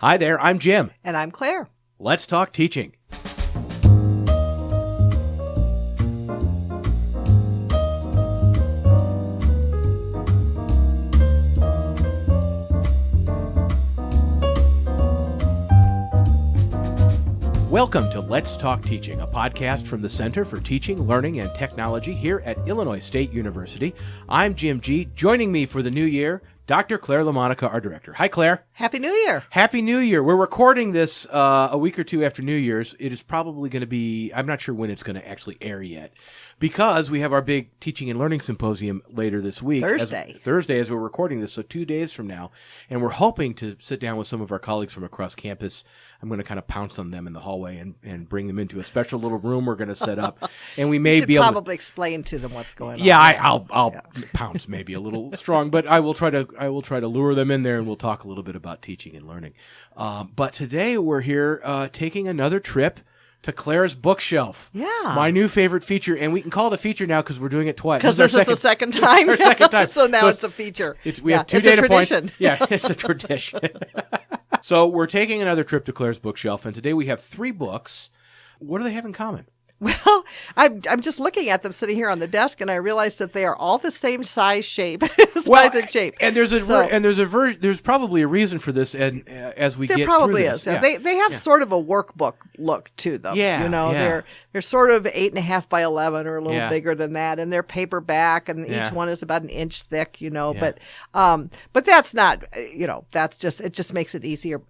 Hi there, I'm Jim. And I'm Claire. Let's talk teaching. Welcome to Let's Talk Teaching, a podcast from the Center for Teaching, Learning, and Technology here at Illinois State University. I'm Jim G. Joining me for the new year, Dr. Claire LaMonica, our director. Hi, Claire. Happy New Year. Happy New Year. We're recording this a week or two after New Year's. It is probably going to be, I'm not sure when it's going to actually air yet, because we have our big Teaching and Learning Symposium later this week. Thursday as we're recording this, so 2 days from now. And we're hoping to sit down with some of our colleagues from across campus. I'm going to kind of pounce on them in the hallway and bring them into a special little room we're going to set up. And we may be able to probably explain to them what's going on. Yeah, I'll pounce maybe a little strong, but I will try to lure them in there, and we'll talk a little bit about teaching and learning. But today we're here taking another trip to Claire's bookshelf. Yeah. My new favorite feature, and we can call it a feature now because we're doing it twice. Because this is the second time. Our second time. So now it's a feature. We have two data points. Yeah, it's a tradition. So we're taking another trip to Claire's bookshelf, and today we have 3 books. What do they have in common? Well, I'm just looking at them sitting here on the desk, and I realized that they are all the same size, shape, and shape. And there's probably a reason for this. And as we get through this, there probably is. Yeah. They have sort of a workbook look to them. Yeah, they're sort of 8.5 by 11 or a little bigger than that, and they're paperback, and each one is about an inch thick. But that's not. It just makes it easier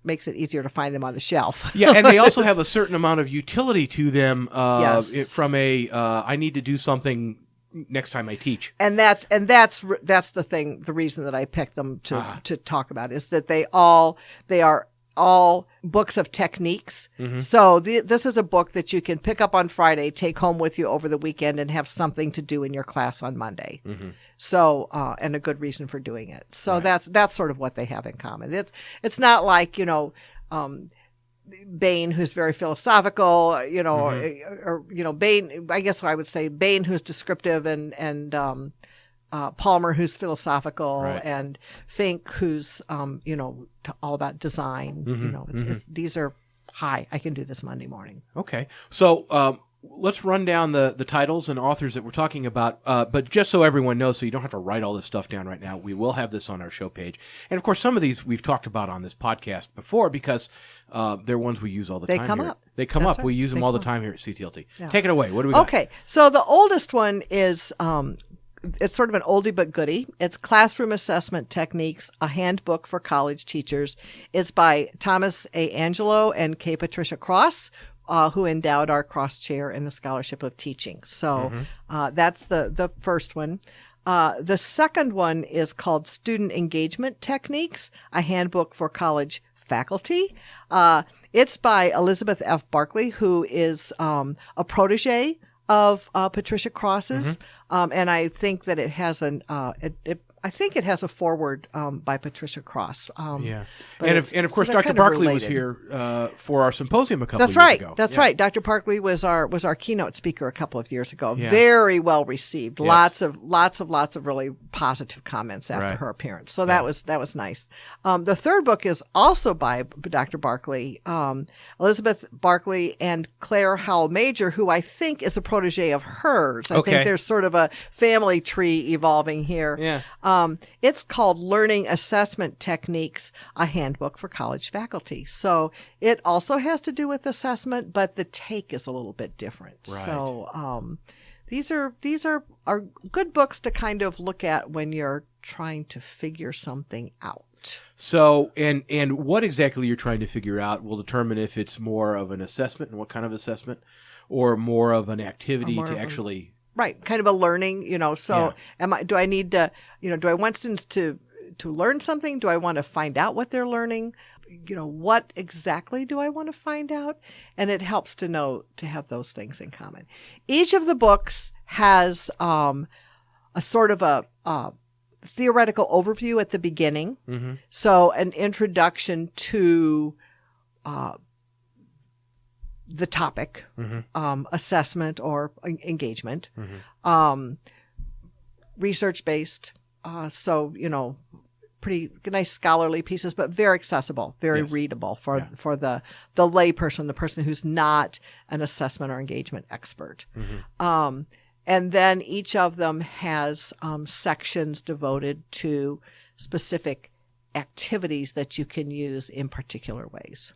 to find them on the shelf. Yeah, and they also have a certain amount of utility to them. Yes. From I need to do something next time I teach. And that's the thing. The reason that I picked them to talk about is that they are all books of techniques. Mm-hmm. So this is a book that you can pick up on Friday, take home with you over the weekend, and have something to do in your class on Monday. Mm-hmm. So and a good reason for doing it. So that's sort of what they have in common. It's not like Bain, who's very philosophical, or Bain, I guess I would say Bain, who's descriptive, and Palmer, who's philosophical, and Fink, who's, all about design. Mm-hmm. These are, I can do this Monday morning. Okay. So, let's run down the titles and authors that we're talking about. But just so everyone knows, so you don't have to write all this stuff down right now, we will have this on our show page. And of course, some of these we've talked about on this podcast before because they're ones we use all the time. They come up. Right. We use them all the time here at CTLT. Yeah. Take it away. What do we got? Okay. So the oldest one is, it's sort of an oldie but goodie. It's Classroom Assessment Techniques, a Handbook for College Teachers. It's by Thomas A. Angelo and K. Patricia Cross, who endowed our Cross Chair in the Scholarship of Teaching. So that's the first one. The second one is called Student Engagement Techniques, a Handbook for College Faculty. It's by Elizabeth F. Barkley, who is a protege of Patricia Cross's. Mm-hmm. And I think that it has I think it has a foreword by Patricia Cross. And of course, Dr. Barkley was here for our symposium a couple of years ago. That's right. Dr. Barkley was our keynote speaker a couple of years ago. Yeah. Very well received. Yes. Lots of really positive comments after her appearance. So that was nice. The third book is also by Dr. Barkley, Elizabeth Barkley and Claire Howell Major, who I think is a protege of hers. I think there's sort of a family tree evolving here. Yeah. It's called Learning Assessment Techniques, a Handbook for College Faculty. So it also has to do with assessment, but the take is a little bit different. Right. So these are good books to kind of look at when you're trying to figure something out. So, and what exactly you're trying to figure out will determine if it's more of an assessment and what kind of assessment, or more of an activity to actually... Right, kind of a learning, so do I need to, do I want students to learn something? Do I want to find out what they're learning? What exactly do I want to find out? And it helps to have those things in common. Each of the books has a sort of a theoretical overview at the beginning. Mm-hmm. So an introduction to the topic, assessment or engagement, research-based. So, pretty nice scholarly pieces, but very accessible, very readable for the layperson, the person who's not an assessment or engagement expert. And then each of them has sections devoted to specific activities that you can use in particular ways.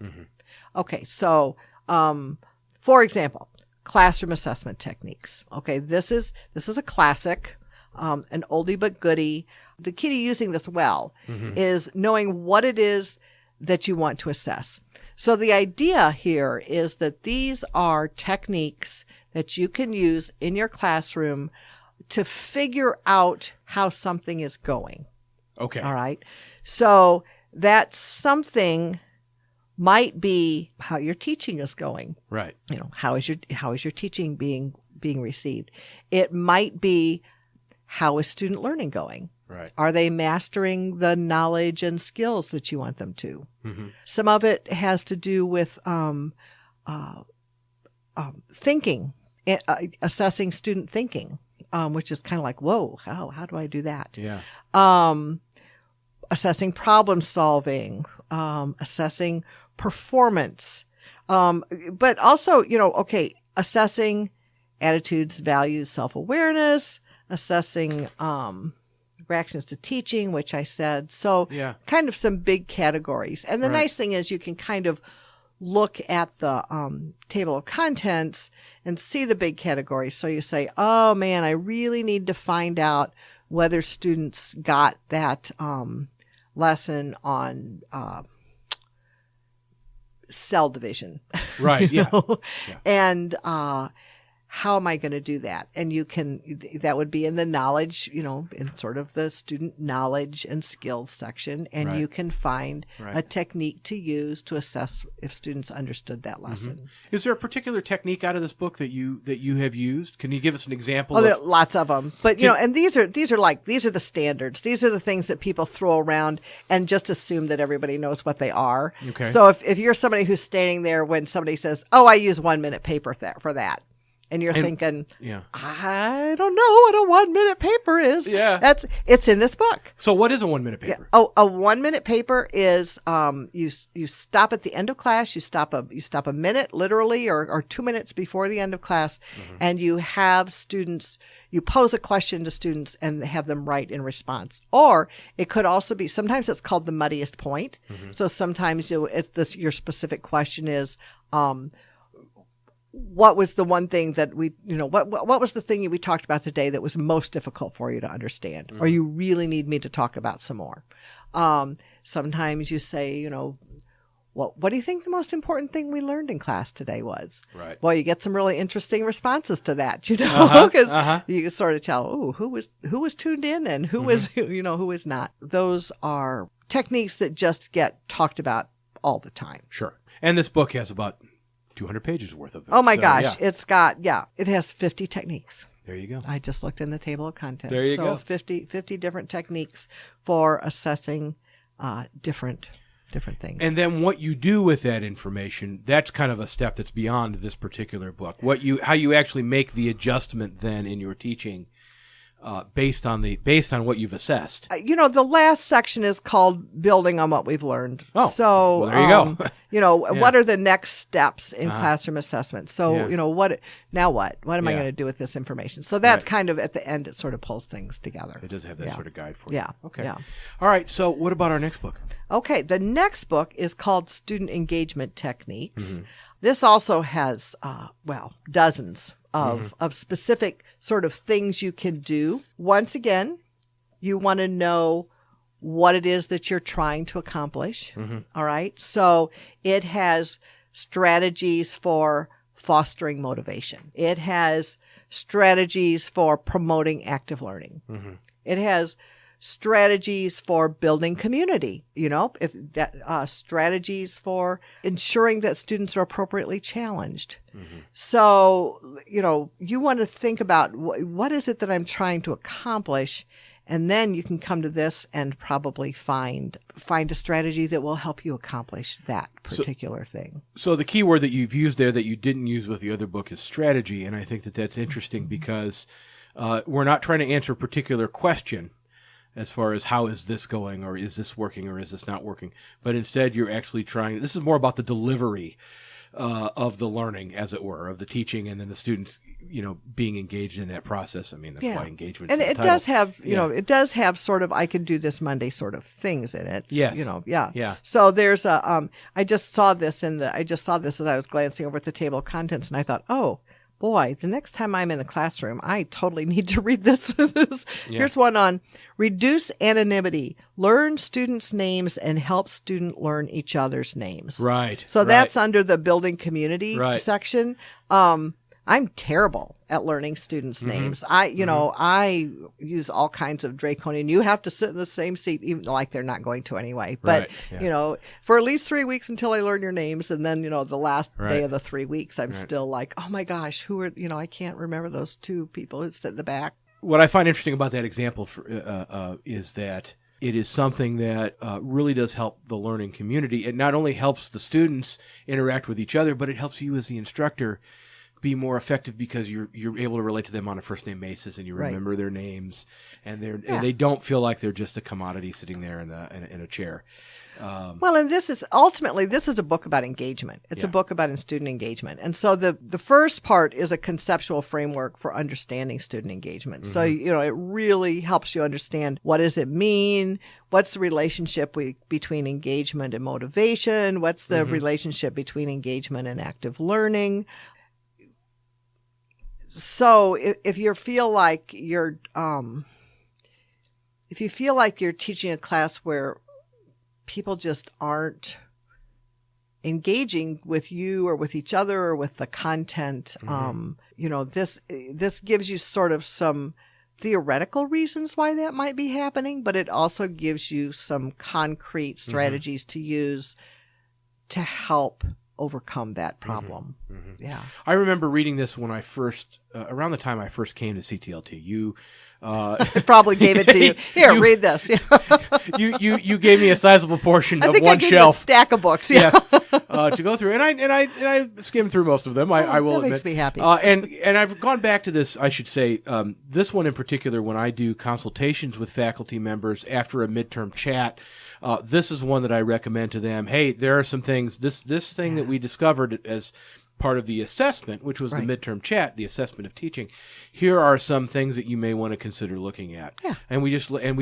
Okay, so for example, classroom assessment techniques. Okay, this is a classic, an oldie but goodie. The key to using this well is knowing what it is that you want to assess. So the idea here is that these are techniques that you can use in your classroom to figure out how something is going. Okay. All right. So that something might be how your teaching is going. Right. You know, how is your teaching being received? It might be, how is student learning going? Right. Are they mastering the knowledge and skills that you want them to? Some of it has to do with thinking, assessing student thinking, which is kind of like, whoa, how do I do that? Yeah. Assessing problem solving, assessing performance, but also, assessing attitudes, values, self-awareness, assessing reactions to teaching, which I said. So kind of some big categories. And the nice thing is you can kind of look at the table of contents and see the big categories. So you say, oh man, I really need to find out whether students got that lesson on cell division. Right. Yeah. And how am I going to do that? And that would be in the knowledge, in sort of the student knowledge and skills section. And you can find a technique to use to assess if students understood that lesson. Is there a particular technique out of this book that you have used? Can you give us an example? There are lots of them, but and these are the standards. These are the things that people throw around and just assume that everybody knows what they are. Okay. So if you're somebody who's standing there when somebody says, "Oh, I use 1 minute paper for that." And you're thinking, I don't know what a 1 minute paper is. Yeah. It's in this book. So what is a 1 minute paper? Yeah. Oh, a 1 minute paper is, you stop at the end of class, you stop a minute literally or 2 minutes before the end of class, and you have students, you pose a question to students and have them write in response. Or it could also be, sometimes it's called the muddiest point. So sometimes your specific question is, what was the one thing that what was the thing we talked about today that was most difficult for you to understand, or you really need me to talk about some more? Sometimes you say, what do you think the most important thing we learned in class today was? Right. Well, you get some really interesting responses to that, because you can sort of tell, who was tuned in and who was, who was not. Those are techniques that just get talked about all the time. Sure. And this book has about 200 pages worth of it. Oh my gosh. Yeah. It has 50 techniques. There you go. I just looked in the table of contents. There you go. 50 different techniques for assessing different things. And then what you do with that information, that's kind of a step that's beyond this particular book. How you actually make the adjustment then in your teaching based on what you've assessed. The last section is called building on what we've learned. Oh, so well, there you go. What are the next steps in classroom assessment? So, what am I going to do with this information? So that's kind of at the end, it sort of pulls things together. It does have that sort of guide for you. Yeah. Okay. Yeah. All right. So what about our next book? Okay. The next book is called Student Engagement Techniques. This also has, dozens of specific sort of things you can do. Once again, you want to know what it is that you're trying to accomplish. All right. So it has strategies for fostering motivation. It has strategies for promoting active learning. It has strategies for building community, strategies for ensuring that students are appropriately challenged. So, you want to think about what is it that I'm trying to accomplish, and then you can come to this and probably find a strategy that will help you accomplish that particular thing. So the key word that you've used there that you didn't use with the other book is strategy, and I think that that's interesting because we're not trying to answer a particular question. as far as how is this going, or is this working, or is this not working. But instead, you're actually trying. This is more about the delivery of the learning, as it were, of the teaching, and then the students, being engaged in that process. I mean, that's why engagement. And it does have, it does have sort of, I can do this Monday sort of things in it. Yes. Yeah. So there's I just saw this as I was glancing over at the table of contents, and I thought, oh boy, the next time I'm in the classroom, I totally need to read this. Here's one on reduce anonymity, learn students' names, and help student learn each other's names. Right. So that's under the building community Right. section. I'm terrible at learning students' names. I use all kinds of draconian. You have to sit in the same seat, even like they're not going to anyway. But for at least 3 weeks until I learn your names, and then the last day of the 3 weeks, I'm still like, oh my gosh, who are I can't remember those two people who sit in the back. What I find interesting about that example is that it is something that really does help the learning community. It not only helps the students interact with each other, but it helps you as the instructor be more effective because you're able to relate to them on a first name basis, and you remember their names, and and they don't feel like they're just a commodity sitting there in a chair. Well, and this is a book about engagement. It's a book about student engagement. And so the first part is a conceptual framework for understanding student engagement. So, it really helps you understand, what does it mean? What's the relationship between engagement and motivation? What's the relationship between engagement and active learning? So if you feel like you're teaching a class where people just aren't engaging with you or with each other or with the content, this gives you sort of some theoretical reasons why that might be happening, but it also gives you some concrete strategies to use to help overcome that problem. Yeah. I remember reading this when I first, around the time I first came to CTLT. You probably gave it to you. Here, read this. you gave me a sizable portion of one I gave shelf. You a stack of books. Yes, to go through, and I skimmed through most of them. I will admit. That makes me happy. And I've gone back to this. I should say this one in particular. When I do consultations with faculty members after a midterm chat, this is one that I recommend to them. Hey, there are some things. This thing that we discovered as part of the assessment, which was the midterm chat, the assessment of teaching. Here are some things that you may want to consider looking at. Yeah. And we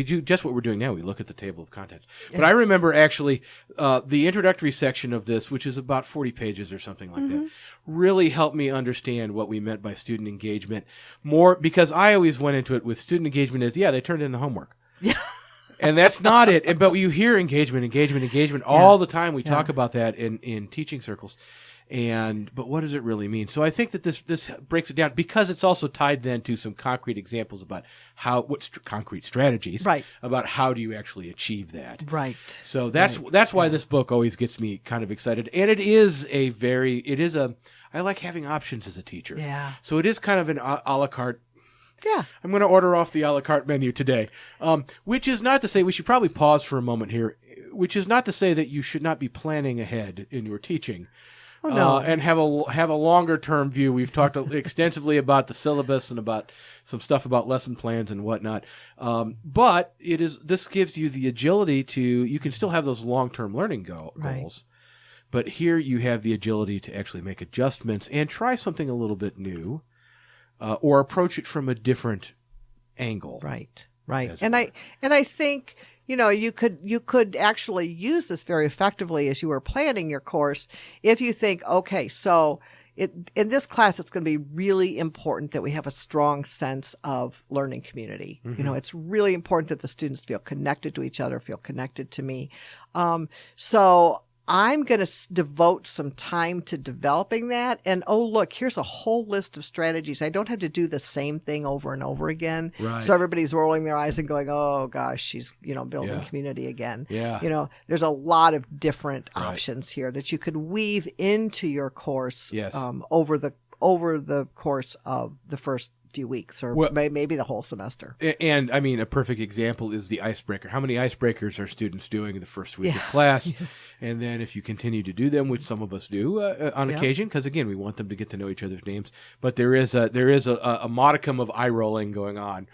do just what we're doing now. We look at the table of contents. Yeah. But I remember actually the introductory section of this, which is about 40 pages or something like that, really helped me understand what we meant by student engagement more, because I always went into it with student engagement as, they turned in the homework. Yeah. And that's not it. But you hear engagement all the time. We talk about that in teaching circles. But what does it really mean? So I think that this breaks it down, because it's also tied then to some concrete examples about concrete strategies about how do you actually achieve that. Right. So that's why this book always gets me kind of excited. And I like having options as a teacher. Yeah. So it is kind of an a la carte. Yeah. I'm going to order off the a la carte menu today. Which is not to say, we should probably pause for a moment here, which is not to say that you should not be planning ahead in your teaching. Oh, no. And have a longer term view. We've talked extensively about the syllabus and about some stuff about lesson plans and whatnot. But this gives you the agility you can still have those long term learning goals. But here you have the agility to actually make adjustments and try something a little bit new, or approach it from a different angle. Right. And I think, you could actually use this very effectively as you were planning your course. If you think, okay, so in this class, it's going to be really important that we have a strong sense of learning community. It's really important that the students feel connected to each other, feel connected to me. So I'm going to devote some time to developing that. And, look, here's a whole list of strategies. I don't have to do the same thing over and over again. Right. So everybody's rolling their eyes and going, oh, gosh, she's, building community again. Yeah. There's a lot of different options here that you could weave into your course over the course of the first few weeks or maybe the whole semester. And I mean, a perfect example is the icebreaker. How many icebreakers are students doing the first week of class? And then if you continue to do them, which some of us do on occasion, because again, we want them to get to know each other's names, but there is a modicum of eye rolling going on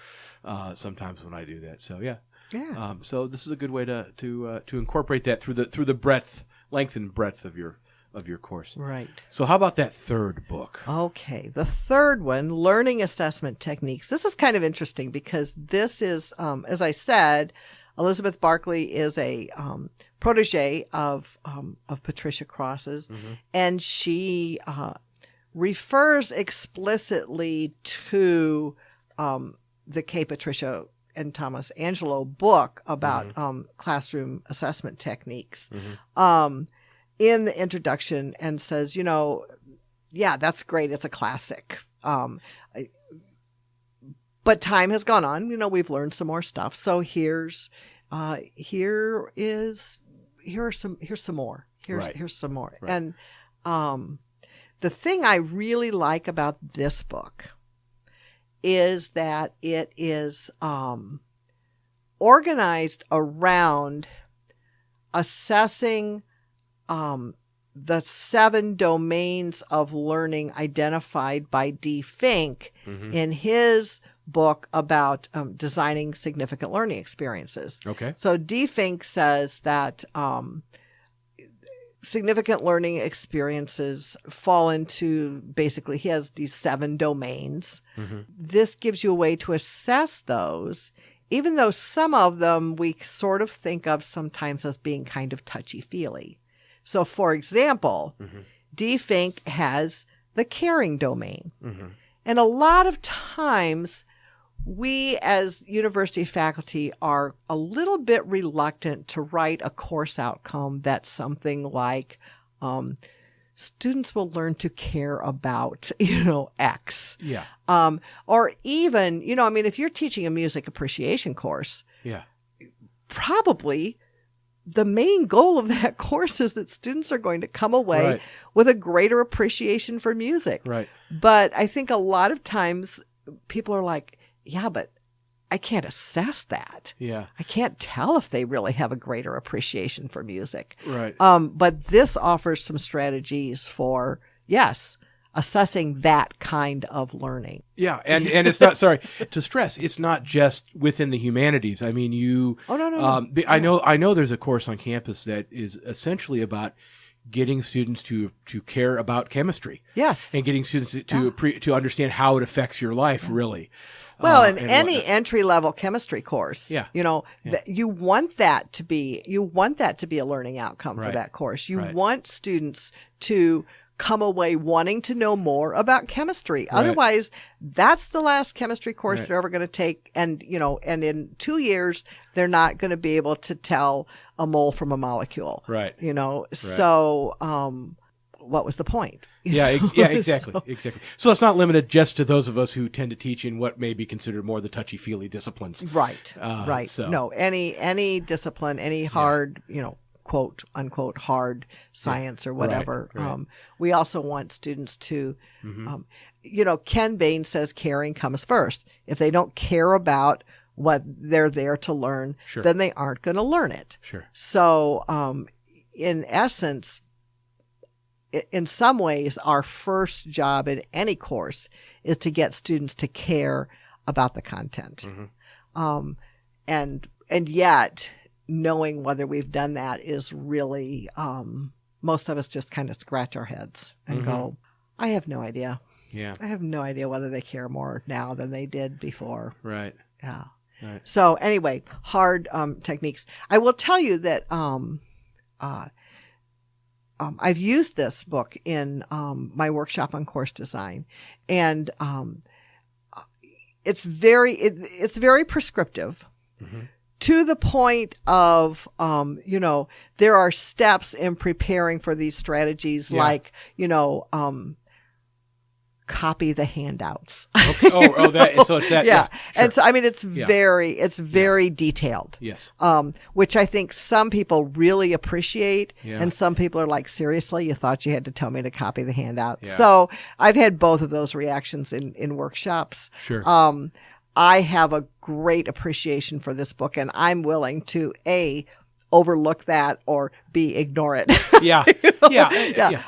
sometimes when I do that. So Yeah. So this is a good way to incorporate that through the length and breadth of your course. Right. So how about that third book? Okay. The third one, Learning Assessment Techniques. This is kind of interesting because this is, as I said, Elizabeth Barkley is a protege of Patricia Cross's, and she refers explicitly to the K. Patricia and Thomas Angelo book about classroom assessment techniques in the introduction, and says, yeah, that's great. It's a classic. But time has gone on. We've learned some more stuff. So here's some more. Here's some more. Right. And the thing I really like about this book is that it is organized around assessing the 7 domains of learning identified by D. Fink in his book about designing significant learning experiences. Okay. So D. Fink says that significant learning experiences fall into, basically, he has these 7 domains. This gives you a way to assess those, even though some of them we sort of think of sometimes as being kind of touchy-feely. So, for example, D. Fink has the caring domain. And a lot of times we as university faculty are a little bit reluctant to write a course outcome that's something like students will learn to care about, X. Yeah. Or even, if you're teaching a music appreciation course, probably the main goal of that course is that students are going to come away with a greater appreciation for music. Right. But I think a lot of times people are like, yeah, but I can't assess that. Yeah. I can't tell if they really have a greater appreciation for music. Right. But this offers some strategies for, yes, assessing that kind of learning. Yeah, and it's not, sorry to stress, it's not just within the humanities. I mean, no. I know there's a course on campus that is essentially about getting students to care about chemistry. Yes. And getting students to understand how it affects your life, really. Well, in any entry-level chemistry course, you want that to be a learning outcome for that course. You want students to come away wanting to know more about chemistry. Otherwise, that's the last chemistry course they're ever going to take. And, and in 2 years, they're not going to be able to tell a mole from a molecule. Right. So, what was the point? Exactly. So it's not limited just to those of us who tend to teach in what may be considered more the touchy-feely disciplines. Right. So. No, any discipline, any hard, quote unquote hard science or whatever. Right. We also want students to, Ken Bain says caring comes first. If they don't care about what they're there to learn, then they aren't going to learn it. Sure. So, in essence, in some ways, our first job in any course is to get students to care about the content. And yet, knowing whether we've done that is really, most of us just kind of scratch our heads and go, I have no idea. Yeah. I have no idea whether they care more now than they did before. Right. Yeah. Right. So anyway, hard techniques. I will tell you that I've used this book in my workshop on course design, and it's very prescriptive. To the point of, there are steps in preparing for these strategies, like, copy the handouts. Okay. So it's that. Yeah. Sure. And so, it's very detailed. Yes. Which I think some people really appreciate. Yeah. And some people are like, seriously, you thought you had to tell me to copy the handout. Yeah. So I've had both of those reactions in workshops. Sure. I have a great appreciation for this book, and I'm willing to overlook that or B, ignore it. Yeah. Yeah.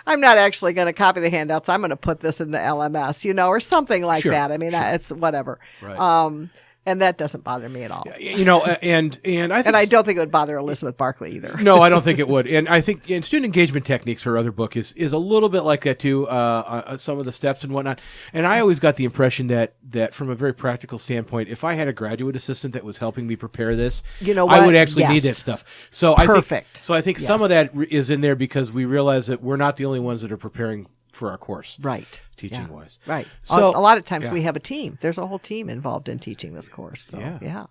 I'm not actually going to copy the handouts. I'm going to put this in the LMS, or something like that. It's whatever. Right. And that doesn't bother me at all. And I think, and I don't think it would bother Elizabeth Barkley either. No, I don't think it would. And I think Student Engagement Techniques, her other book, is a little bit like that too. Some of the steps and whatnot. And I always got the impression that from a very practical standpoint, if I had a graduate assistant that was helping me prepare this, I would actually need that stuff. So Perfect. I think some of that is in there because we realize that we're not the only ones that are preparing for our course. Right. Teaching wise. Right. So a lot of times we have a team. There's a whole team involved in teaching this course. So, yeah.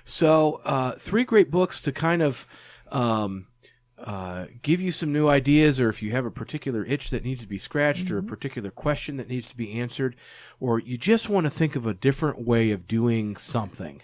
So 3 great books to kind of give you some new ideas, or if you have a particular itch that needs to be scratched or a particular question that needs to be answered, or you just want to think of a different way of doing something.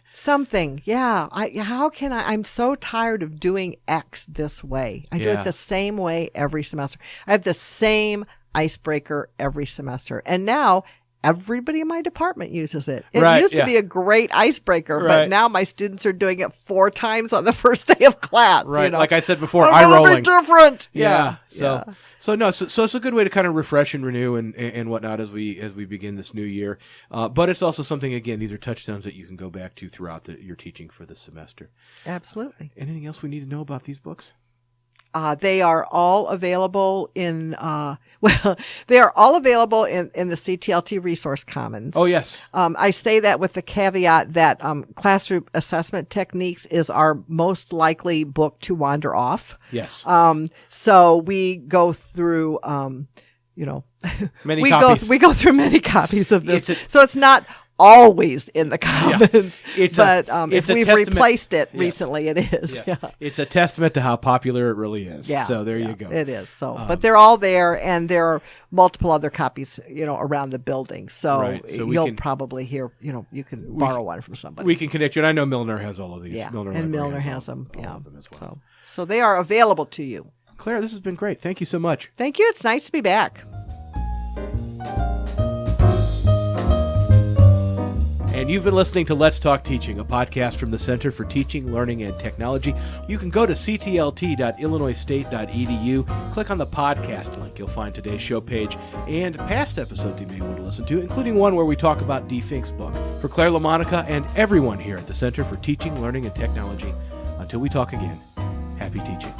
Yeah. I'm so tired of doing X this way. I do it the same way every semester. I have the same icebreaker every semester. And now everybody in my department uses it. It used to be a great icebreaker, but now my students are doing it 4 times on the first day of class. Right. Like I said before, eye rolling. Different. Yeah. So it's a good way to kind of refresh and renew and whatnot as we begin this new year. But it's also something, again, these are touchdowns that you can go back to throughout your teaching for the semester. Absolutely. Anything else we need to know about these books? They are all available in the CTLT Resource Commons. Oh, yes. I say that with the caveat that Classroom Assessment Techniques is our most likely book to wander off. Yes. So we go through, many copies. We go through many copies of this. So it's not always in the Commons, but if we've replaced it recently, it is. Yes. Yeah. It's a testament to how popular it really is. Yeah. So there you go. It is. So, but they're all there, and there are multiple other copies, around the building. So, you'll probably hear, you can borrow one from somebody. We can connect you. And I know Milner has all of these. Yeah. Milner has them. All of them as well. So they are available to you. Claire, this has been great. Thank you so much. Thank you. It's nice to be back. And you've been listening to Let's Talk Teaching, a podcast from the Center for Teaching, Learning, and Technology. You can go to ctlt.illinoisstate.edu, click on the podcast link. You'll find today's show page and past episodes you may want to listen to, including one where we talk about Dee Fink's book. For Claire LaMonica and everyone here at the Center for Teaching, Learning, and Technology, until we talk again, happy teaching.